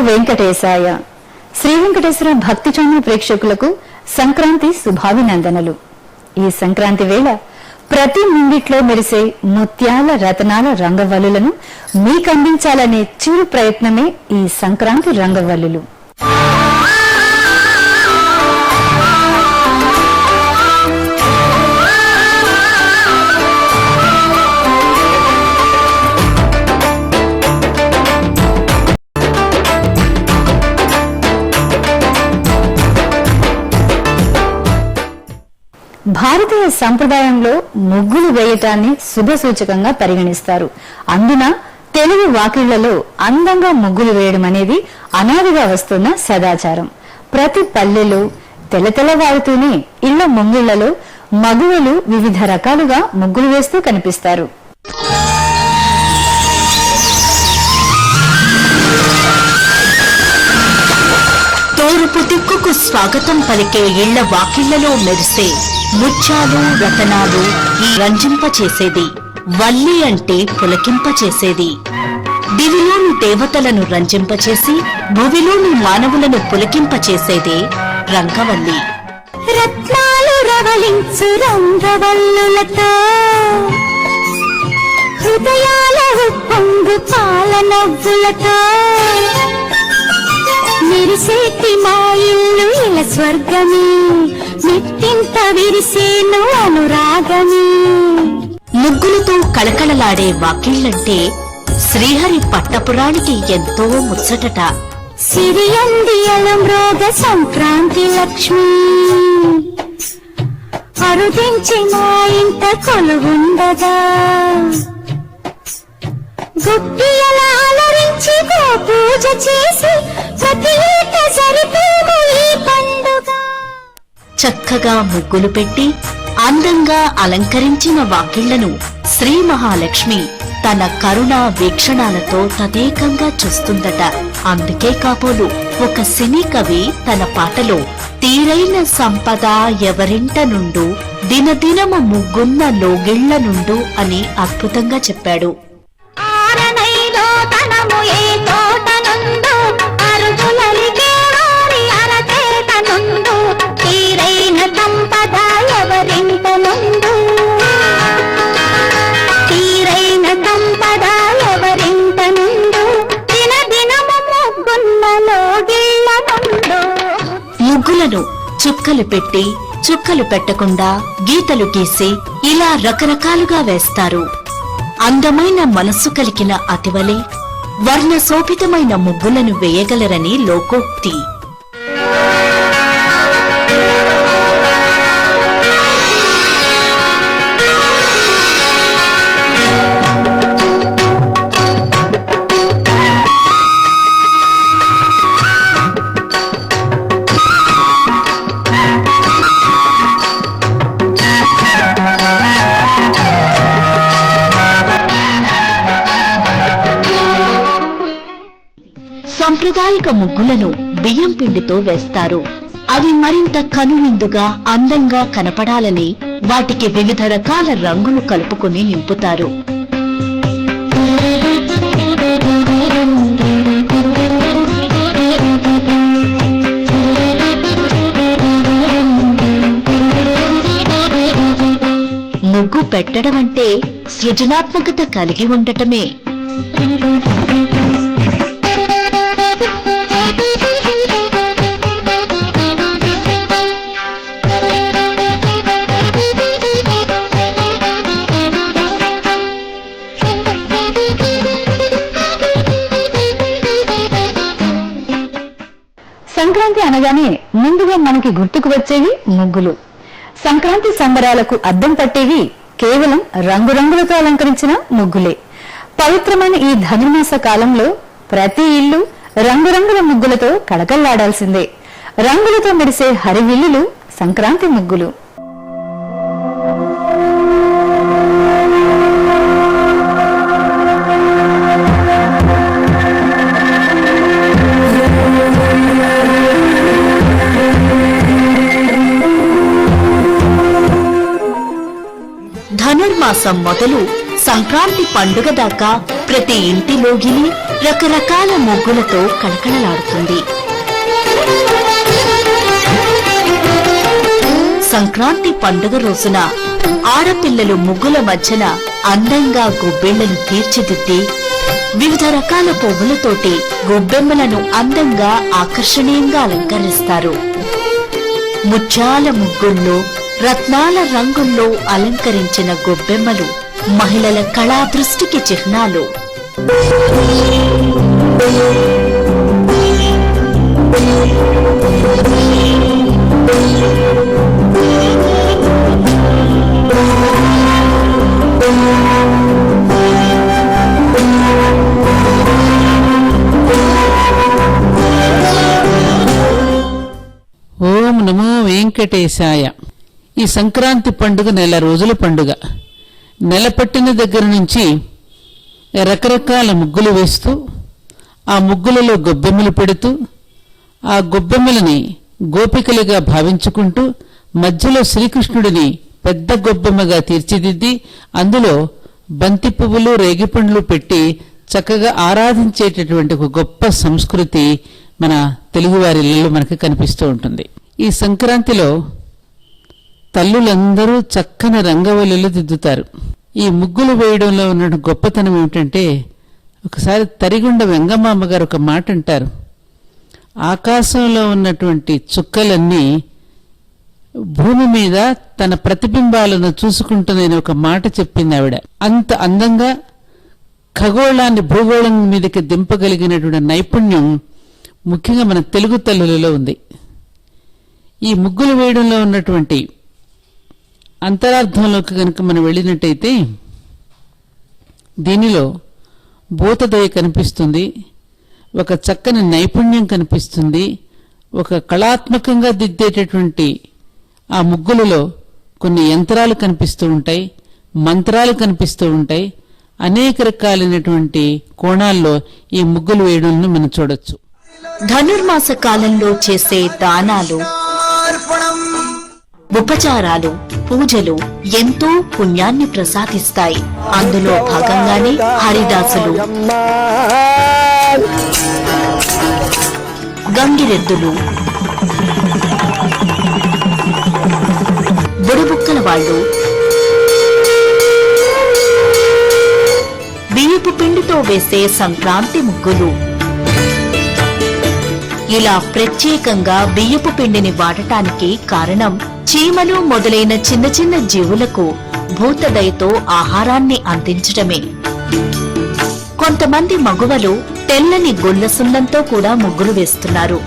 వెంకటేశాయ. శ్రీ వెంకటేశ్వర భక్తి ఛానల్ ప్రేక్షకులకు సంక్రాంతి శుభాభినందనలు. ఈ సంక్రాంతి వేళ ప్రతి ముంగిట్లో మెరిసే ముత్యాల రతనాల రంగవల్లులను మీకు అందించాలనే చిరు ప్రయత్నమే ఈ సంక్రాంతి రంగవల్లులు. భారతీయ సంప్రదాయంలో ముగ్గులు వేయటాన్ని శుభ సూచకంగా పరిగణిస్తారు. అందున తెలుగు వాకిళ్లలో అందంగా ముగ్గులు వేయడం అనేది అనాదిగా వస్తున్న సదాచారం. ప్రతి పల్లెలో తెల్లవారుతూనే ఇళ్ల ముంగిళ్లలో మగువలు వివిధ రకాలుగా ముగ్గులు వేస్తూ కనిపిస్తారు. తూర్పు దిక్కుకు స్వాగతం పలికే ఇళ్ల వాకిళ్లలో మెరిసే ముత్యాలు రతనాలు ఈ రంజింపచేసేది. వల్లి అంటే పులకింపచేసేది. దివిలోని దేవతలను రంజింపచేసి భువిలోని మానవులను పులకింపచేసేదే రంగవల్లి. రత్నాలు రవళించు రంగవల్లులతో హృదయాల ఉప్పొంగు పాల నవ్వులతో మెరిసేటి మా ఇల్లు ఇలా స్వర్గమే, మెట్టింత విరిసేను అనురాగమే. ముగ్గులతో కళకళలాడే వాకిళ్లంటే శ్రీహరి పట్టపురానికి ఎంతో ముచ్చటట. సిరియందియలం రోగ సంక్రాంతి లక్ష్మి అరుదించి మా ఇంట కొలువుండగా, గుప్పియల అలరించి గో పూజ చేసి ప్రతి ఏట జరిపేము ఈ పండుగ. చక్కగా ముగ్గులు పెట్టి అందంగా అలంకరించిన వాకిళ్లను శ్రీ మహాలక్ష్మి తన కరుణా వీక్షణాలతో తదేకంగా చూస్తుందట. అందుకే కాబోలు ఒక సినీ కవి తన పాటలో తీరైన సంపద ఎవరింట నుండు దినదినము ముగ్గున్న లోగిళ్ల నుండు అని అద్భుతంగా చెప్పాడు. ముగ్గులను చుక్కలు పెట్టి చుక్కలు పెట్టకుండా గీతలు గీసి ఇలా రకరకాలుగా వేస్తారు. అందమైన మనస్సు కలిగిన అతివలే వర్ణశోభితమైన ముగ్గులను వేయగలరని లోకోక్తి. సాంప్రదాయిక ముగ్గులను బియ్యం పిండితో వేస్తారు. అవి మరింత కనువిందుగా అందంగా కనపడాలని వాటికి వివిధ రకాల రంగులు కలుపుకుని నింపుతారు. ముగ్గు పెట్టడం అంటే సృజనాత్మకత కలిగి ఉండటమే. సంక్రాంతి అనగానే ముందుగా మనకి గుర్తుకు వచ్చేవి ముగ్గులు. సంక్రాంతి సంబరాలకు అద్దం పట్టేవి కేవలం రంగురంగులతో అలంకరించిన ముగ్గులే. పవిత్రమైన ఈ ధనుర్మాస కాలంలో ప్రతి ఇల్లు రంగురంగుల ముగ్గులతో కళకళలాడాల్సిందే. రంగులతో మెరిసే హరివిల్లులు సంక్రాంతి ముగ్గులు. ధనుర్మాసం మొదలు సంక్రాంతి పండుగ దాకా ప్రతి ఇంటి లోగిలి రకరకాల ముగ్గులతో కళకళలాడుతుంది. సంక్రాంతి పండుగ రోజున ఆడపిల్లలు ముగ్గుల మధ్యన అందంగా గొబ్బెమ్మలను తీర్చిదిద్ది వివిధ రకాల పువ్వులతోటి గొబ్బెమ్మలను అందంగా ఆకర్షణీయంగా అలంకరిస్తారు. ముత్యాల ముగ్గుల్లో రత్నాల రంగుల్లో అలంకరించిన గొబ్బెమ్మలు మహిళల కళా దృష్టికి చిహ్నాలు. ఓం నమో వెంకటేశాయ. ఈ సంక్రాంతి పండుగ నెల రోజుల పండుగ. నెల పట్టిన దగ్గర నుంచి రకరకాల ముగ్గులు వేస్తూ ఆ ముగ్గులలో గొబ్బెమ్మలు పెడుతూ ఆ గొబ్బెమ్మలని గోపికలుగా భావించుకుంటూ మధ్యలో శ్రీకృష్ణుడిని పెద్ద గొబ్బెమ్మగా తీర్చిదిద్ది అందులో బంతి పువ్వులు రేగిపండ్లు పెట్టి చక్కగా ఆరాధించేటటువంటి ఒక గొప్ప సంస్కృతి మన తెలుగువారి ఇళ్లలో మనకు కనిపిస్తూ ఉంటుంది. ఈ సంక్రాంతిలో తల్లులందరూ చక్కని రంగవల్లులు దిద్దుతారు. ఈ ముగ్గులు వేయడంలో ఉన్న గొప్పతనం ఏమిటంటే, ఒకసారి తరిగుండ వెంగమ్మ గారు ఒక మాట అంటారు, ఆకాశంలో ఉన్నటువంటి చుక్కలన్నీ భూమి మీద తన ప్రతిబింబాలను చూసుకుంటుందని ఒక మాట చెప్పింది ఆవిడ. అంత అందంగా ఖగోళాన్ని భూగోళం మీదకి దింపగలిగినటువంటి నైపుణ్యం ముఖ్యంగా మన తెలుగు తల్లులలో ఉంది. ఈ ముగ్గులు వేయడంలో ఉన్నటువంటి అంతరార్థంలోకి కనుక మనం వెళ్ళినట్టయితే దీనిలో భూతదయ కనిపిస్తుంది, ఒక చక్కని నైపుణ్యం కనిపిస్తుంది, ఒక కళాత్మకంగా దిద్దేటటువంటి ఆ ముగ్గులలో కొన్ని యంత్రాలు కనిపిస్తూ ఉంటాయి, మంత్రాలు కనిపిస్తూ ఉంటాయి. అనేక రకాలైనటువంటి కోణాల్లో ఈ ముగ్గులు వేయడాన్ని మనం చూడొచ్చు. ధనుర్మాస కాలంలో చేసే దానాలు, ఉపచారాలు, పూజలు ఎంతో పుణ్యాన్ని ప్రసాదిస్తాయి. అందులో భాగంగానే హరిదాసులు, గంగిరెద్దులు, బుడబుక్కల వాళ్ళు బియ్యపు పిండితో వేసే సంక్రాంతి ముగ్గులు. ఇలా ప్రత్యేకంగా బియ్యపు పిండిని వాడటానికి కారణం చీమలు మొదలైన చిన్న చిన్న జీవులకు భూతదయతో ఆహారాన్ని అందించటమే. కొంతమంది మగువలు తెల్లని గుల్ల సున్నంతో కూడా ముగ్గులు వేస్తున్నారు.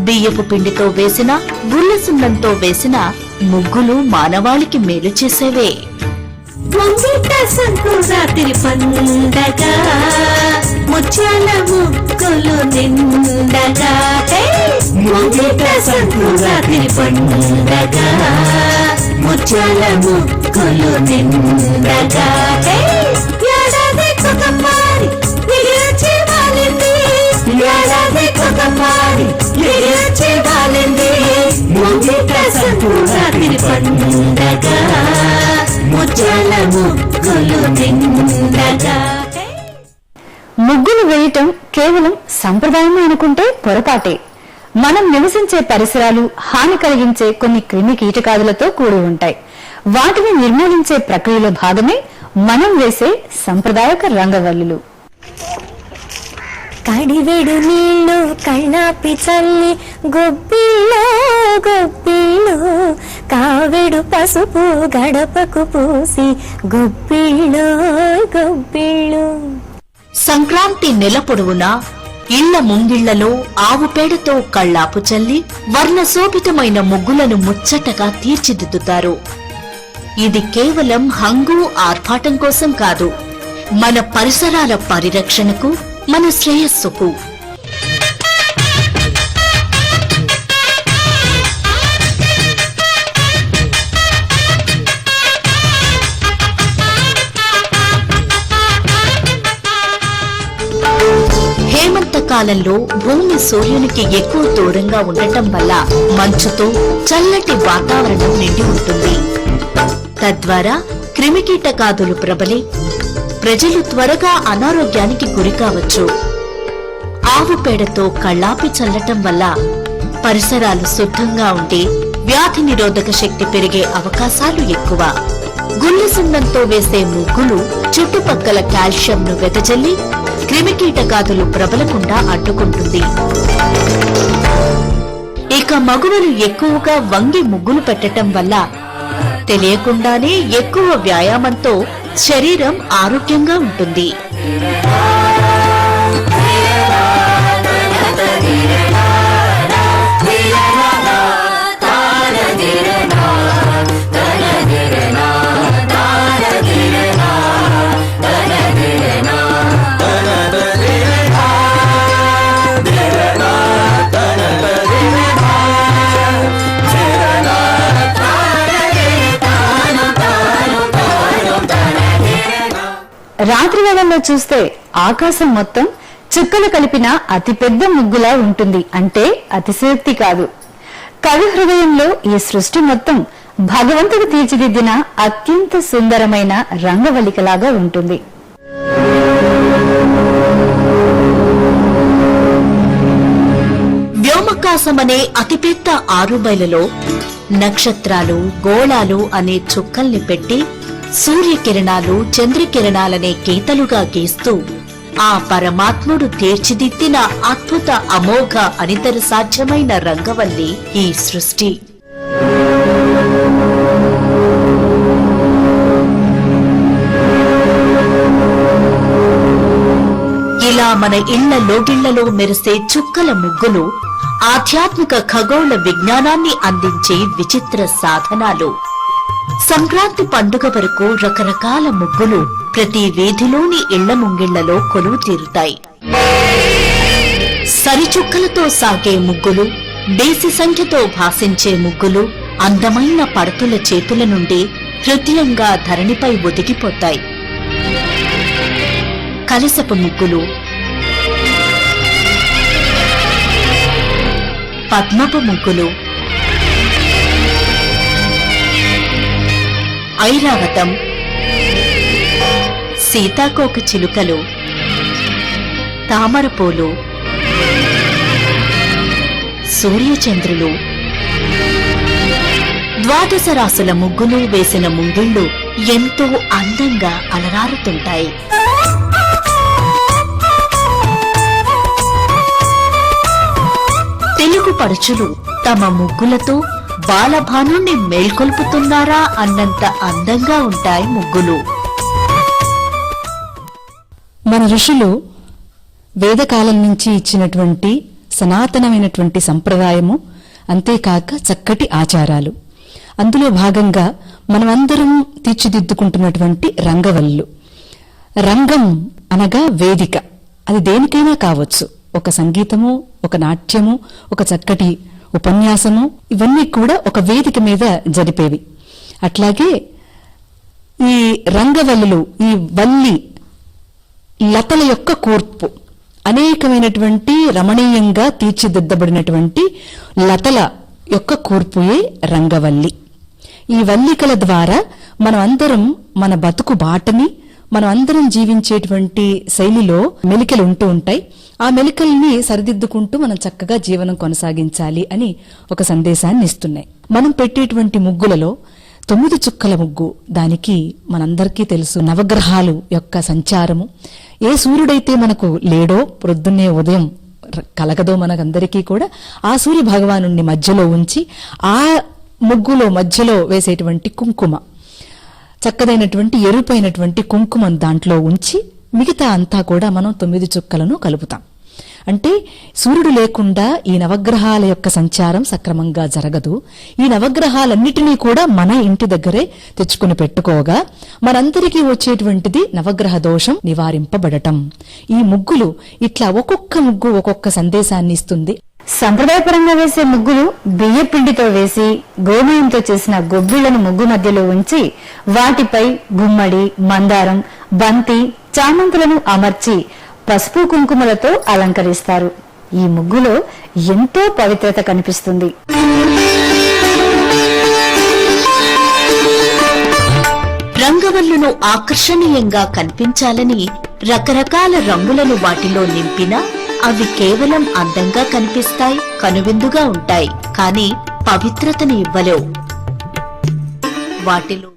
బియ్యపు పిండితో వేసిన, గుల్ల సున్నంతో వేసిన ముగ్గులు మానవాళికి మేలు చేసేవే. సంక్రాంతి పండగ ముత్యాల ముగ్గులు నిండగా, సంక్రాంతి పండగ ముత్యాల ముగ్గులు నిండగా, ఏడాది కుటుంబాన్ని ఎగిరొచ్చి వాలింది, ఏడాది కుటుంబాన్ని ఎగిరొచ్చి వాలింది, సంక్రాంతి పండగ ముత్యాల ముగ్గులు నిండగా. ముగ్గులు వేయటం కేవలం సంప్రదాయమే అనుకుంటే పొరపాటే. మనం నివసించే పరిసరాలు హాని కలిగించే కొన్ని క్రిమి కీటకాదులతో కూడి ఉంటాయి. వాటిని నిర్మూలించే ప్రక్రియలో భాగమే మనం వేసే సంప్రదాయక రంగవల్లులు. కడివెడు నీళ్లు కళ్ళాపి చల్లి గొబ్బిళ్ళు గొబ్బిళ్ళు, కావెడు పసుపు గడపకు పూసి గొబ్బిళ్ళు గొబ్బిళ్ళు. సంక్రాంతి నెల పొడవునా ఇళ్ల ముంగిళ్లలో ఆవు పేడతో కళ్ళాపు చల్లి వర్ణశోభితమైన ముగ్గులను ముచ్చటగా తీర్చిదిద్దుతారు. ఇది కేవలం హంగు ఆర్భాటం కోసం కాదు, మన పరిసరాల పరిరక్షణకు, మన శ్రేయస్సుకు. హేమంతకాలంలో భూమి సూర్యునికి ఎక్కువ దూరంగా ఉండటం వల్ల మంచుతో చల్లటి వాతావరణం నిండి ఉంటుంది. తద్వారా క్రిమికీటకాదులు ప్రబలి ప్రజలు త్వరగా అనారోగ్యానికి గురికావచ్చు. ఆవు పేడతో కళ్ళాపి చల్లటం వల్ల పరిసరాలు శుభ్రంగా ఉండి వ్యాధి నిరోధక శక్తి పెరిగే అవకాశాలు ఎక్కువ. గుళ్ళ సున్నంతో వేసే ముగ్గులు చుట్టుపక్కల కాల్షియంను వెదజల్లి క్రిమికీటకాదులు ప్రబలకుండా అడ్డుకుంటుంది. ఇక మగువలు ఎక్కువగా వంగి ముగ్గులు పెట్టటం వల్ల తెలియకుండానే ఎక్కువ వ్యాయామంతో శరీరం ఆరోగ్యంగా ఉంటుంది. రాత్రి వేళల్లో చూస్తే ఆకాశం మొత్తం చుక్కలు కలిపిన అతిపెద్ద ముగ్గులా ఉంటుంది అంటే అతిశయోక్తి కాదు. కవి హృదయంలో ఈ సృష్టి మొత్తం భగవంతుడు తీర్చిదిద్దిన అత్యంత సుందరమైన రంగవల్లికలాగా ఉంటుంది. వ్యోమకాశమనే అతిపెద్ద 6 మైళ్ళలో నక్షత్రాలు గోళాలు అనే చుక్కల్ని పెట్టి సూర్యకిరణాలు చంద్రకిరణాలనే గీతలుగా గీస్తూ ఆ పరమాత్ముడు తీర్చిదిద్దిన అద్భుత అమోఘ అనితర సాధ్యమైన రంగవల్లి ఈ సృష్టి. ఇలా మన ఇళ్ల లోగిళ్లలో మెరిసే చుక్కల ముగ్గులు ఆధ్యాత్మిక ఖగోళ విజ్ఞానాన్ని అందించే విచిత్ర సాధనాలు. సంక్రాంతి పండుగ వరకు రకరకాల ముగ్గులు ప్రతి వీధిలోని ఇళ్ల ముంగిళ్లలో కొలువు తీరుతాయి. సరిచుక్కలతో సాగే ముగ్గులు, దేశీ సంఖ్యతో భాసించే ముగ్గులు అందమైన పడతుల చేతుల నుండి హృదయంగా ధరణిపై ఒదిగిపోతాయి. కలసపు ముగ్గులు, పద్మపు ముగ్గులు, ఐరావతం, సీతాకోక చిలుకలు, తామరపూలు, సూర్యచంద్రులు, ద్వాదశ రాసుల ముగ్గులు వేసిన ముంగిళ్లు ఎంతో అందంగా అలరారుతుంటాయి. తెలుగు పడుచులు తమ ముగ్గులతో బాలభానుణ్ణి మేల్కొల్పుతున్నారా అన్నంత అందంగా ఉంటాయి ముగ్గులు. మన ఋషులు వేదకాలం నుంచి ఇచ్చినటువంటి సనాతనమైనటువంటి సంప్రదాయము, అంతేకాక చక్కటి ఆచారాలు, అందులో భాగంగా మనమందరం తీర్చిదిద్దుకుంటున్నటువంటి రంగవల్లు. రంగం అనగా వేదిక, అది దేనికైనా కావచ్చు. ఒక సంగీతము, ఒక నాట్యము, ఒక చక్కటి ఉపన్యాసము, ఇవన్నీ కూడా ఒక వేదిక మీద జరిపేవి. అట్లాగే ఈ రంగవల్లులు, ఈ వల్లి లతల యొక్క కూర్పు, అనేకమైనటువంటి రమణీయంగా తీర్చిదిద్దబడినటువంటి లతల యొక్క కూర్పుయే రంగవల్లి. ఈ వల్లికల ద్వారా మనం అందరం మన బతుకు బాటని, మనం అందరం జీవించేటువంటి శైలిలో మెలికలు ఉంటూ ఉంటాయి. ఆ మెలికల్ని సరిదిద్దుకుంటూ మనం చక్కగా జీవనం కొనసాగించాలి అని ఒక సందేశాన్ని ఇస్తున్నాయి. మనం పెట్టేటువంటి ముగ్గులలో 9 చుక్కల ముగ్గు, దానికి మనందరికీ తెలుసు నవగ్రహాలు యొక్క సంచారము. ఏ సూర్యుడైతే మనకు లేడో, ప్రొద్దున్నే ఉదయం కలగదో మనకందరికీ కూడా, ఆ సూర్య భగవానుణ్ణి మధ్యలో ఉంచి ఆ ముగ్గులో మధ్యలో వేసేటువంటి కుంకుమ, చక్కదైనటువంటి ఎరుపైనటువంటి కుంకుమం దాంట్లో ఉంచి మిగతా అంతా కూడా మనం 9 చుక్కలను కలుపుతాం. అంటే సూర్యుడు లేకుండా ఈ నవగ్రహాల యొక్క సంచారం సక్రమంగా జరగదు. ఈ నవగ్రహాలన్నిటినీ కూడా మన ఇంటి దగ్గరే తెచ్చుకుని పెట్టుకోగా మనందరికీ వచ్చేటువంటిది నవగ్రహ దోషం నివారింపబడటం. ఈ ముగ్గులు ఇట్లా ఒక్కొక్క ముగ్గు ఒక్కొక్క సందేశాన్ని ఇస్తుంది. సంప్రదాయపరంగా వేసే ముగ్గులు బియ్య పిండితో వేసి గోమయంతో చేసిన గొబ్బిళ్లను ముగ్గు మధ్యలో ఉంచి వాటిపై గుమ్మడి, మందారం, బంతి, చామంతులను అమర్చి పసుపు కుంకుమలతో అలంకరిస్తారు. ఈ ముగ్గులో ఎంతో పవిత్రత కనిపిస్తుంది. రంగవల్లుల ముగ్గులను ఆకర్షణీయంగా కనిపించాలని రకరకాల రంగులను వాటిలో నింపినా అవి కేవలం అందంగా కనిపిస్తాయి, కనువిందుగా ఉంటాయి, కానీ పవిత్రతని ఇవ్వలేవు. వాటిలో